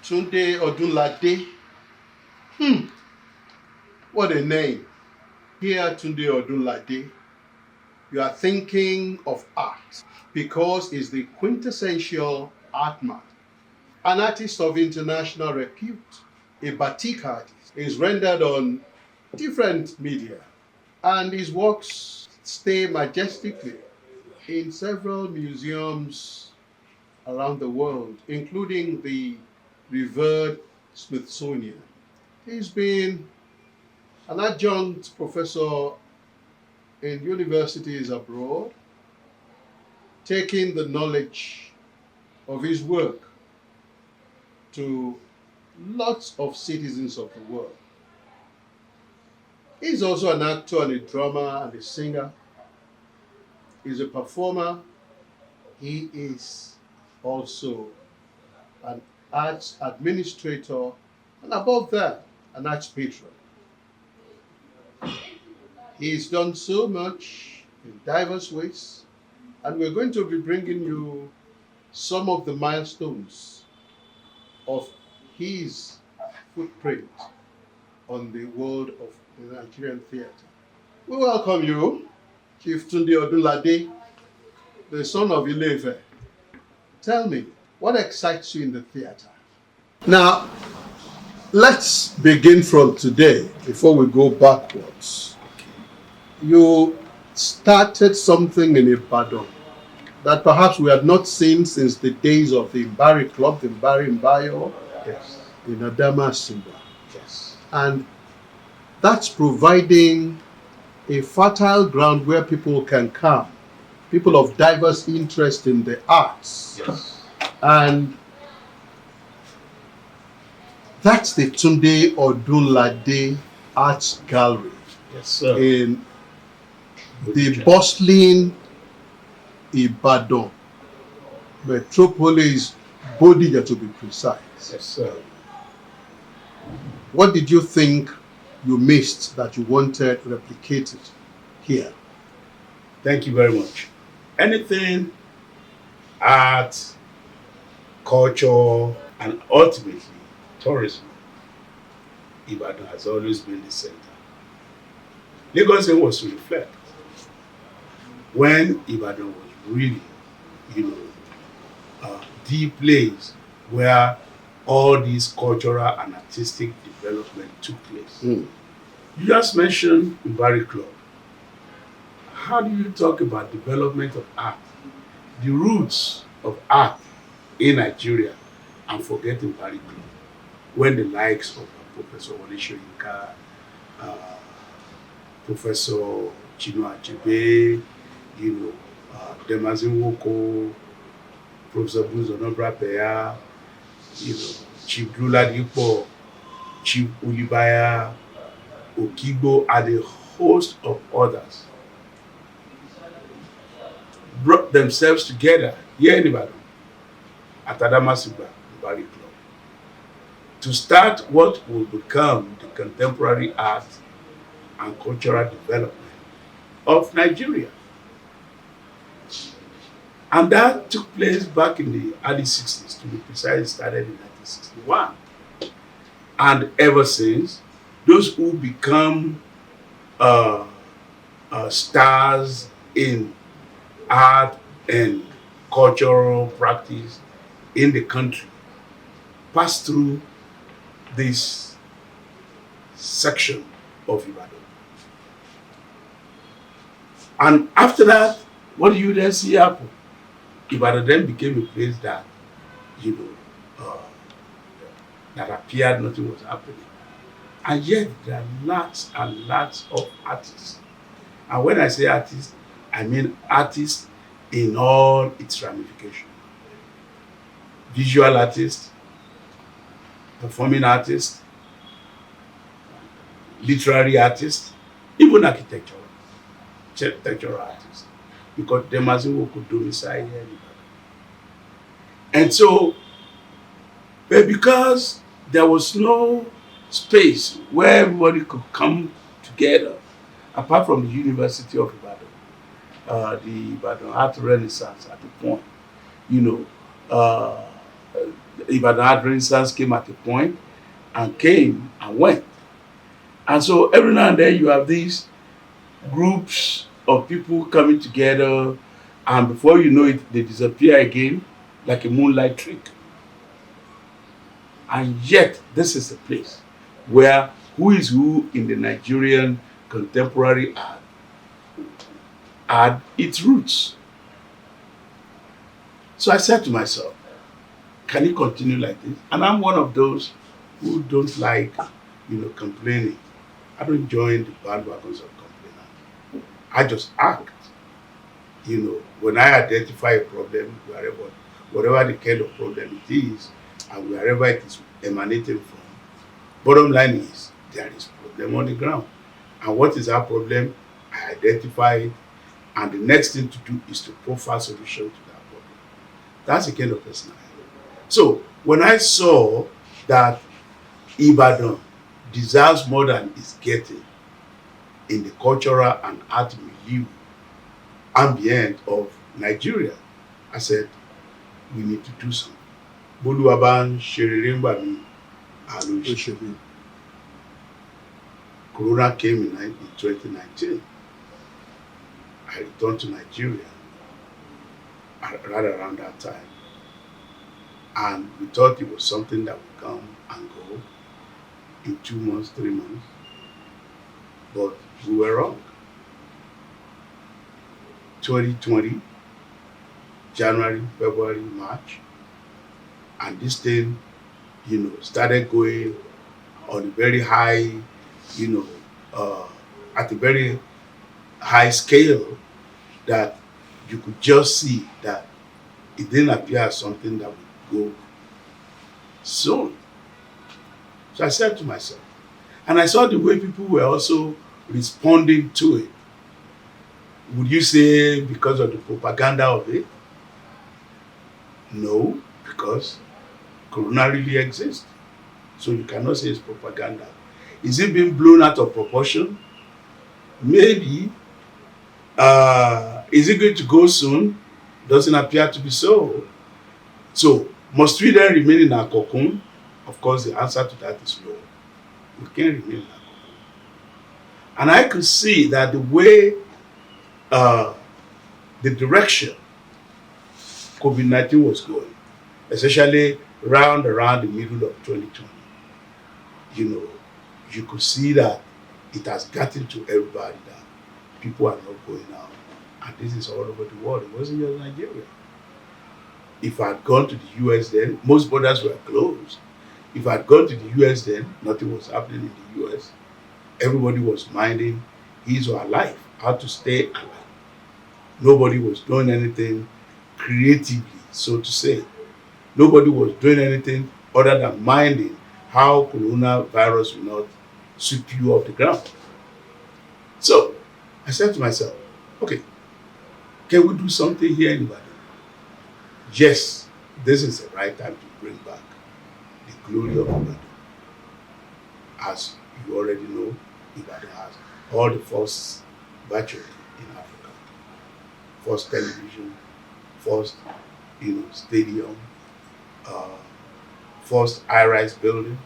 Tunde Odunlade. Hmm, what a name. Here, Tunde Odunlade, you are thinking of art because he's the quintessential art man, an artist of international repute, a batik artist. He's rendered on different media, and his works stay majestically in several museums around the world, including the revered Smithsonian. He's been an adjunct professor in universities abroad, taking the knowledge of his work to lots of citizens of the world. He's also an actor and a drummer and a singer. He's a performer. He is also an arts administrator, and above that, an arts patron. He's done so much in diverse ways, and we're going to be bringing you some of the milestones of his footprint on the world of the Nigerian theatre. We welcome you, Chief Tunde Odunlade, the son of Ilefe. Tell me, what excites you in the theatre? Now, let's begin from today before we go backwards. You started something in Ibadan that perhaps we had not seen since the days of the Mbari Club, the Mbari Mbayo, Yes. in Adama Simba. Yes. And that's providing a fertile ground where people can come, people of diverse interest in the arts. Yes. And that's the Tunde Odunlade Arts Gallery Yes, sir. in the bustling Ibadan metropolis, Bodija to be precise. Yes, sir. What did you think you missed that you wanted replicated here? Thank you very much. Anything art, culture, and ultimately tourism, Ibadan has always been the center. Lagos was to reflect when Ibadan was really, the place where all these cultural and artistic development took place. Mm. You just mentioned Mbari Club. How do you talk about development of art, the roots of art in Nigeria, and forget Mbari Club, when the likes of Professor Wole Soyinka, Professor Chinua Achebe, Demazin Woko, Professor Bruce Onobrapeya, Chief Odunlade, Chief Uyibaya, Okigbo, and a host of others brought themselves together here in Ibadan at Adamasigba Mbari Club to start what will become the contemporary art and cultural development of Nigeria. And that took place back in the early 60s, to be precise, started in 1961. And ever since, those who become stars in art and cultural practice in the country pass through this section of Ibadan. And after that, what do you then see happen? Ibadan then became a place that, that appeared nothing was happening. And yet there are lots and lots of artists. And when I say artists, I mean artists in all its ramifications. Visual artists, performing artists, literary artists, even architectural artists. Because Demazin could domicile here. And so, but because there was no space where everybody could come together, apart from the University of Ibadan, the Ibadan Art Renaissance at the point, Ibadan Art Renaissance came at a point and came and went. And so every now and then you have these groups of people coming together, and before you know it, they disappear again like a moonlight trick. And yet, this is a place where who is who in the Nigerian contemporary art had its roots. So I said to myself, can it continue like this? And I'm one of those who don't like, complaining. I don't join the bandwagons of complaining. I just act. When I identify a problem, whatever the kind of problem it is, and wherever it is emanating from, bottom line is there is problem on the ground. And what is our problem? I identify it, and the next thing to do is to profile solution to that problem. That's the kind of person I am. So when I saw that Ibadan deserves more than it's getting in the cultural and art milieu ambient of Nigeria, I said, we need to do something. Boluwaban Sheririmba mi Alushi. Corona came in 2019. I returned to Nigeria right around that time. And we thought it was something that would come and go in 2 months, 3 months. But we were wrong. 2020, January, February, March, and this thing, started going on a very high, at a very high scale, that you could just see that it didn't appear as something that would go soon. So I said to myself, and I saw the way people were also responding to it. Would you say because of the propaganda of it? No, because Corona really exists. So you cannot say it's propaganda. Is it being blown out of proportion? Maybe. Is it going to go soon? Doesn't appear to be so. So must we then remain in our cocoon? Of course, the answer to that is no. We can't remain in our cocoon. And I could see that the way, the direction COVID-19 was going, especially around the middle of 2020, you could see that it has gotten to everybody that people are not going out. And this is all over the world. It wasn't just Nigeria. If I had gone to the US then, most borders were closed. If I had gone to the US then, nothing was happening in the US. Everybody was minding his or her life, how to stay alive. Nobody was doing anything creatively, so to say. Nobody was doing anything other than minding how coronavirus will not sweep you off the ground. So I said to myself, okay, can we do something here in Ibadan? Yes, this is the right time to bring back the glory of Ibadan. As you already know, Ibadan has all the first virtually in Africa. First television, first stadium, first high-rise building,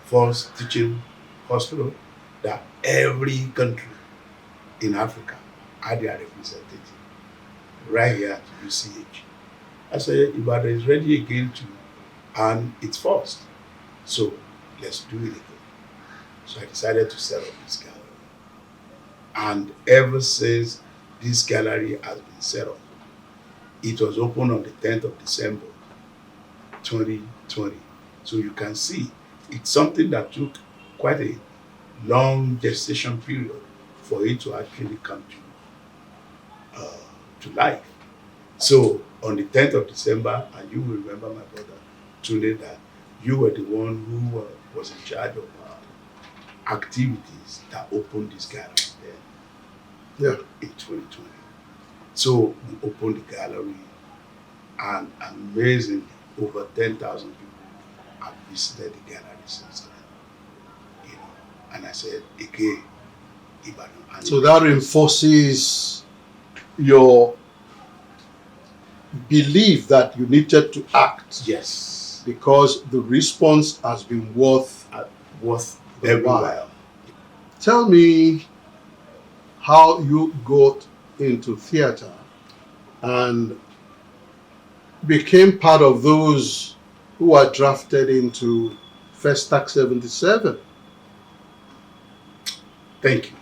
first teaching hospital, that every country in Africa had their representative right here at UCH. I said, Ibadan is ready again to earn its first. So let's do it again. So I decided to set up this gallery. And ever since this gallery has been set up, it was opened on the 10th of December, 2020. So you can see it's something that took quite a long gestation period for it to actually come to life. So on the 10th of December, and you will remember my brother Tunde, that you were the one who was in charge of activities that opened this gallery then in 2020. So we opened the gallery, and amazingly, over 10,000 people have visited the gallery since then. And I said, again, Ibadan. So that reinforces your belief that you needed to act. Yes. because the response has been worth everywhere. while. Tell me how you got into theater and became part of those who were drafted into Festac 77. Thank you.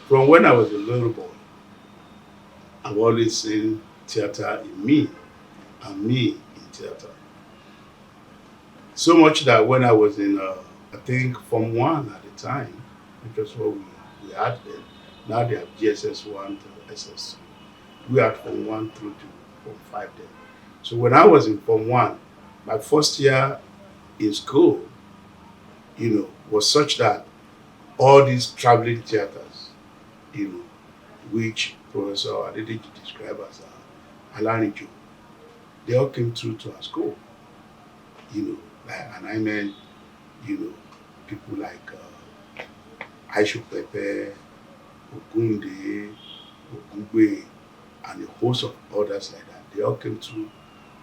From when I was a little boy, I've always seen theater in me and me in theater. So much that when I was in, I think, Form 1 at the time, which was what we had then, now they have GSS 1 to SS2. We had Form 1 through to Form 5 then. So when I was in Form 1, my first year in school, was such that all these traveling theaters, which Professor Adedeji described as Alarijo, they all came through to our school. And I meant, people like Aisho Pepe, Ogunde, Ogungwe, and a host of others like that. They all came through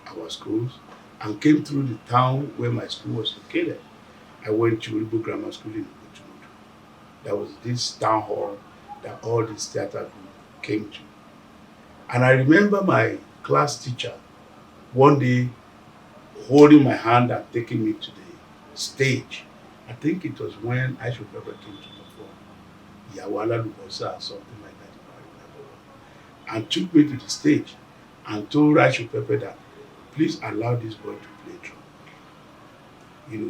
our schools and came through the town where my school was located. I went to Uribo Grammar School in Otunlade. There was this town hall that all this theater group came to. And I remember my class teacher one day holding my hand and taking me to the stage. I think it was when I should never came to perform Yawala Lubosa or something like that, if I remember, and took me to the stage and told Aisho Pepe that please allow this boy to play drum.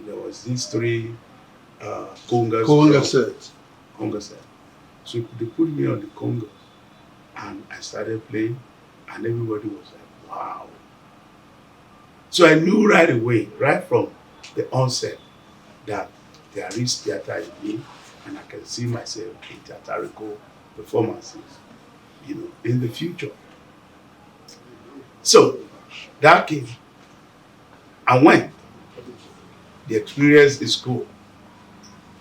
There was these three congas set. So they put me on the congas and I started playing and everybody was like, wow. So I knew right away, right from the onset, that there is theater in me and I can see myself in theatrical performances, in the future. So that came and went. The experience is cool.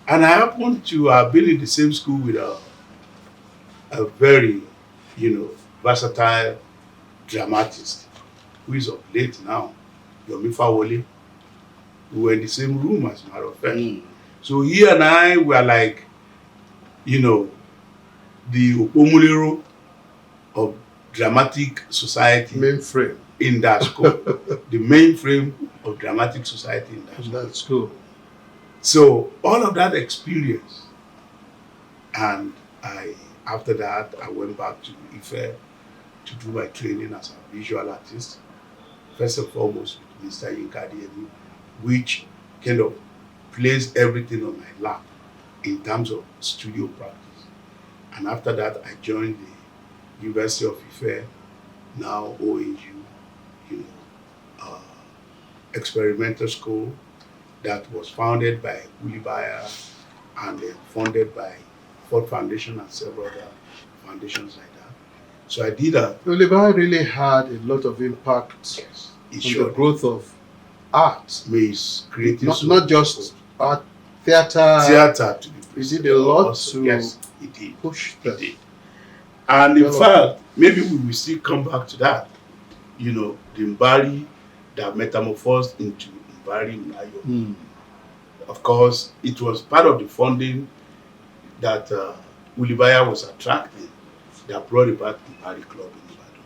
And I happened to have been in the same school with a very, versatile dramatist who is of late now, Yomi Fawole. We were in the same room, as a matter of fact. So he and I were like, the Opomulero of dramatic society. Mainframe. In that school. The mainframe of dramatic society in that school. So all of that experience, and after that I went back to Ife to do my training as a visual artist, first and foremost with Mr. Yinka Adeyemi, which kind of placed everything on my lap in terms of studio practice. And after that I joined the University of Ife, now OAU, experimental school that was founded by Ulibaya and then funded by Ford Foundation and several other foundations like that. So I did a... Ulibaya really had a lot of impact on the growth of art. His creative... Not just art, theater. Theater to be... He did a lot to yes, he did. Push that. He did. And in fact, maybe we will still come back to that. The Mbari that metamorphosed into Mbari Nayo. Of course, it was part of the funding that Ulibaya was attracting that brought about the Mbari Club in Ibadan.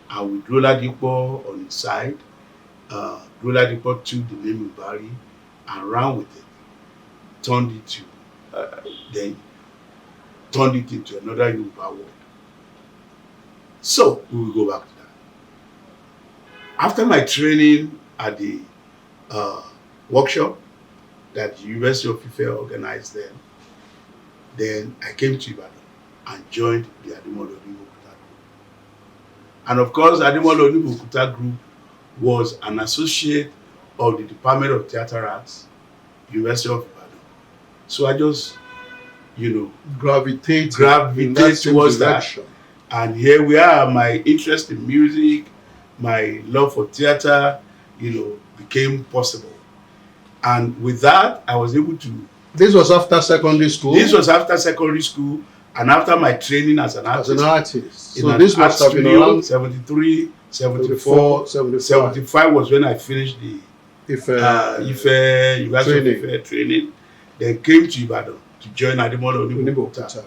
And with Odunlade on his side, Odunlade took the name Mbari and ran with it, turned it into another Yoruba word. So we will go back to that. After my training at the workshop that the University of Ife organized then I came to Ibadan and joined the Adimolo Onibukuta group. And of course, Adimolo Onibukuta group was an associate of the Department of Theatre Arts, University of Ibadan. So I just, gravitate towards that. And here we are, my interest in music, my love for theater, became possible. And with that, I was able to... This was after secondary school? This was after secondary school. And after my training as an As artist, an artist. in So an this art must have been studio, around 73, 74, 75. 75 was when I finished the If University of Ife training. Then came to Ibadan to join Ademola Onibokuta. Onibokuta.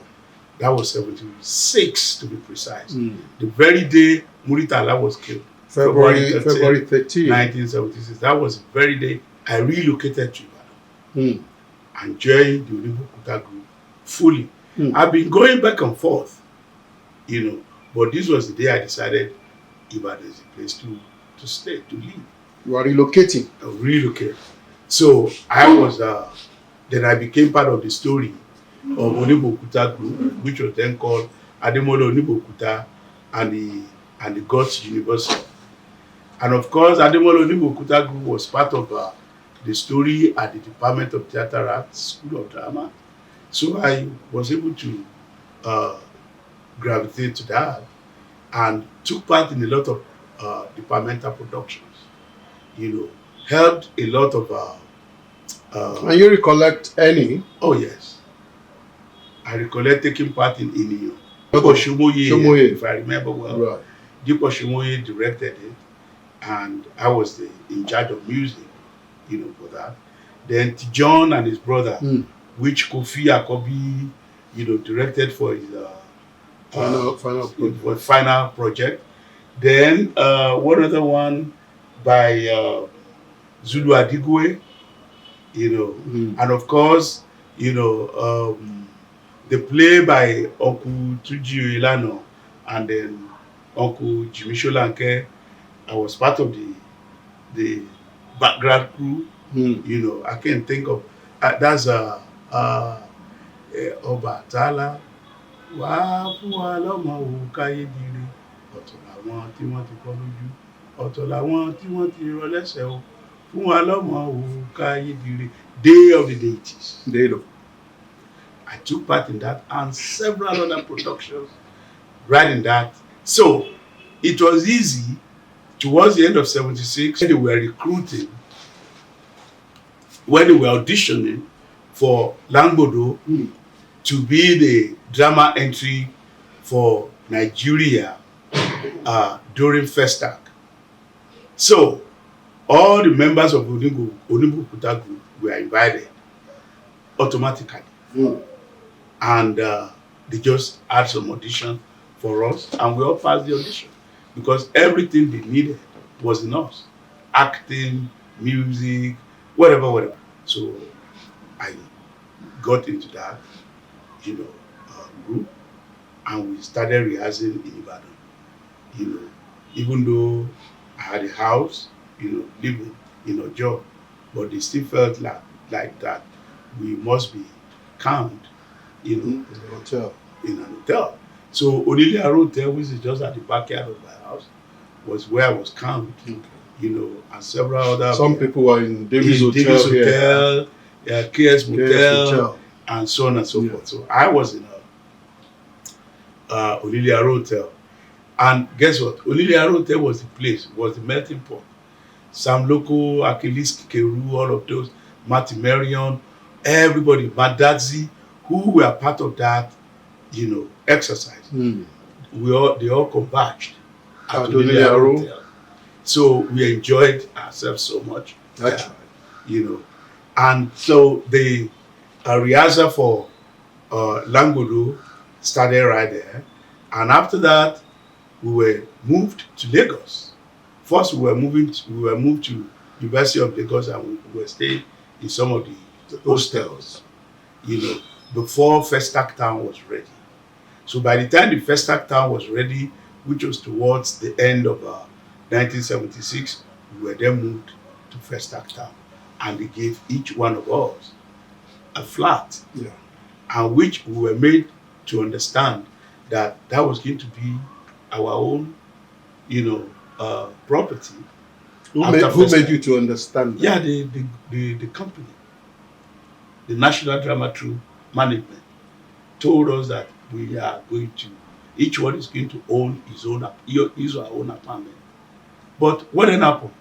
That was 76 to be precise. Mm. The very day Muritala was killed. February 13. 1976. That was the very day I relocated to Ibadan and joined the Onibokuta group fully. I've been going back and forth, but this was the day I decided Ibadan is the place to stay, to live. You are relocating. Relocate. So I was, then I became part of the story of Onibokuta group, which was then called Ademola Onibokuta and the Gods University. And of course, Ademola Onibokuta group was part of the story at the Department of Theatre Arts, School of Drama. So I was able to gravitate to that and took part in a lot of departmental productions. Helped a lot of. And you recollect any? Oh yes, I recollect taking part in Iniyo. Shomoye, if I remember well. Right. Dipo Shomoye directed it, and I was in charge of music, for that. Then John and his brother, which Kofi Akobi, directed for his final project. Then one other one by Zulu Adigwe, and of course, the play by Uncle Tuji Ilano and then Uncle Jimmy Sholanke. I was part of the background crew. I can't think of that's Obatala. Wàá fún wa lọ́mọ wò káyé dire, ọ̀tọ̀ làwọn tí wọ́n ti kọ́ lójú, ọ̀tọ̀ làwọn tí wọ́n ti rọ lẹ́sẹ̀ o, fún wa lọ́mọ wò káyé dire. Day of the Deities. I took part in that and several other productions right in that. So it was easy towards the end of 76 when they were recruiting, when they were auditioning for Langbodo to be the drama entry for Nigeria during Festac. So all the members of Onibokuta group were invited automatically. And they just had some audition for us, and we all passed the audition because everything they needed was in us. Acting, music, whatever. So I got into that, group, and we started rehearsing in Ibadan. Even though I had a house, living, job, but they still felt like that we must be calmed, in an hotel. So Odunlade Hotel, which is just at the backyard of my house, was where I was camped. And several other. Some people were in Davis Hotel, KS Motel, and so on and so forth. So I was in Odunlade Hotel. And guess what? Odunlade Hotel was the place, was the melting pot. Sam Loco, Achilles Keru, all of those, Martin Marion, everybody, Madadzi, who were part of that, exercise. They all converged at Odunlade Hotel. So we enjoyed ourselves so much. That's right. And so the rehearsal for Langbodo started right there. And after that, we were moved to Lagos. First, we were moved to University of Lagos, and we were staying in some of the hostels, before Festac Town was ready. So by the time the Festac Town was ready, which was towards the end of 1976, we were then moved to Festac Town, and they gave each one of us a flat, and which we were made to understand that was going to be our own, property. Who made you to understand that? Yeah, the company, the National Drama Troupe management, told us that we are going to, each one is going to own his or her own apartment. But what then happened?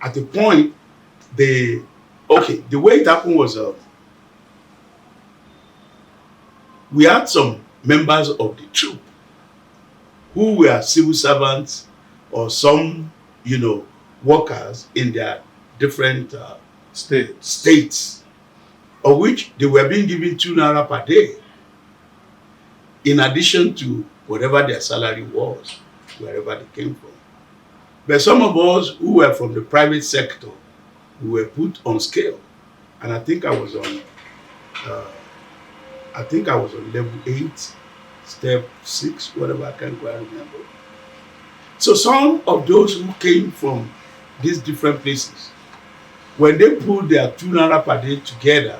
At the point, the way it happened was we had some members of the troop who were civil servants or some, workers in their different states, of which they were being given 2 naira per day, in addition to whatever their salary was, wherever they came from. But some of us who were from the private sector, we were put on scale, and I think I was on level 8, step 6, whatever, I can't quite remember. So some of those who came from these different places, when they put their 2 naira per day together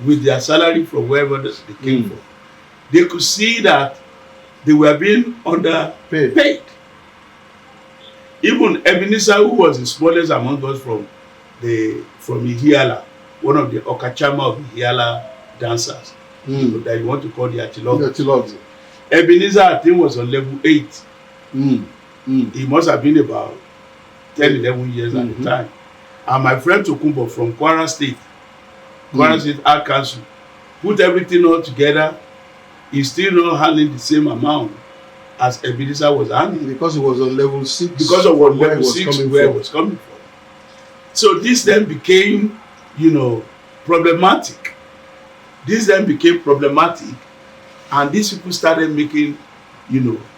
with their salary from wherever they came from, they could see that they were being underpaid. Even Ebenezer, who was the smallest among us from Ihiala, one of the Okachama of Ihiala dancers, that you want to call the Atilogu. Ebenezer, I think, was on level 8. He must have been about 10, 11 years at the time. And my friend Tokumbo from Kwara State Art Council, put everything all together. He's still not handling the same amount as Ebenezer was handling. Because he was on level 6. Because of what level 6 where it was coming from. So this then became, problematic. And these people started making,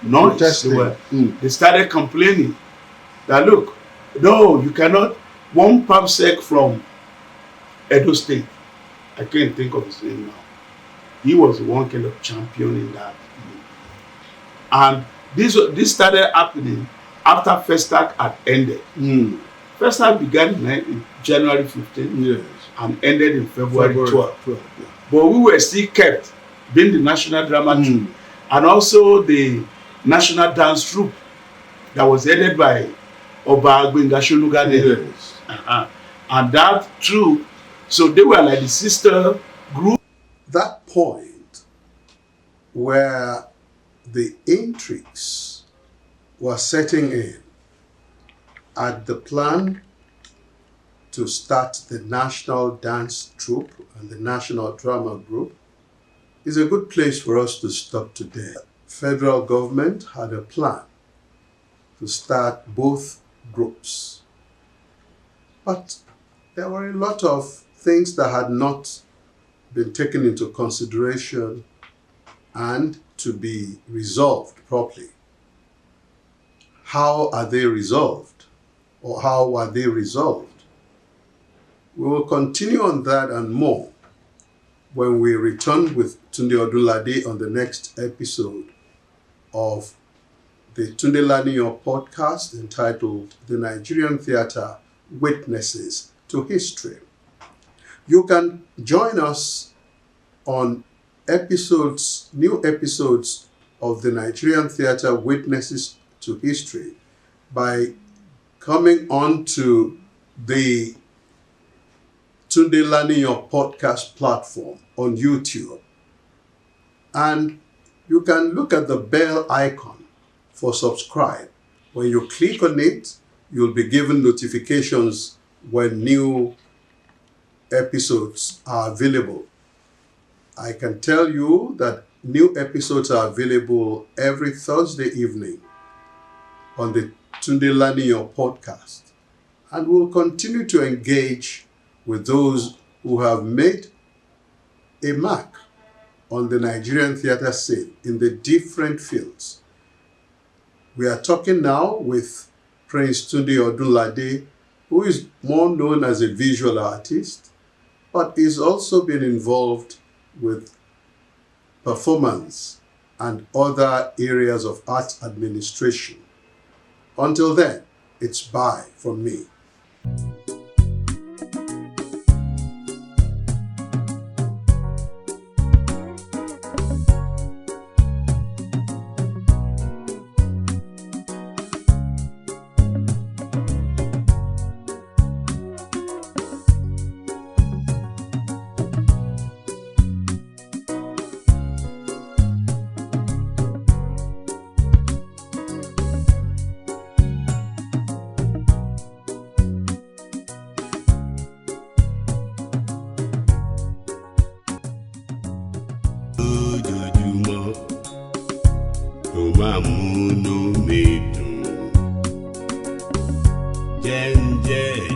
noise. They started complaining that, look, no, you cannot. One PAPSEC from Edo State, I can't think of his name now. He was the one kind of champion in that. And this started happening after FESTAC had ended. FESTAC began in January 15 and ended in February 12. But we were still kept being the National Drama Troupe and also the National Dance Troupe that was headed by Oba Gbenga Shonugade. And that troupe, so they were like the sister group. That point where the intrigues were setting in at the plan to start the National Dance Troupe and the National Drama Group is a good place for us to stop today. Federal government had a plan to start both groups, but there were a lot of things that had not been taken into consideration and to be resolved properly. How are they resolved? Or how were they resolved? We will continue on that and more when we return with Tunde Odunlade on the next episode of the Tunde Laniyo podcast entitled The Nigerian Theatre Witnesses to History. You can join us on new episodes of the Nigerian Theatre Witnesses to History by coming on to the Tunde Laniyo podcast platform on YouTube. And you can look at the bell icon for subscribe. When you click on it, you'll be given notifications when new episodes are available. I can tell you that new episodes are available every Thursday evening on the Tunde Laniyo podcast. And we'll continue to engage with those who have made a mark on the Nigerian theatre scene in the different fields. We are talking now with Prince Tunde Odunlade, who is more known as a visual artist, but is also been involved with performance and other areas of art administration. Until then, it's bye from me. máa múnú mi dùn. Jẹ́ńjẹ́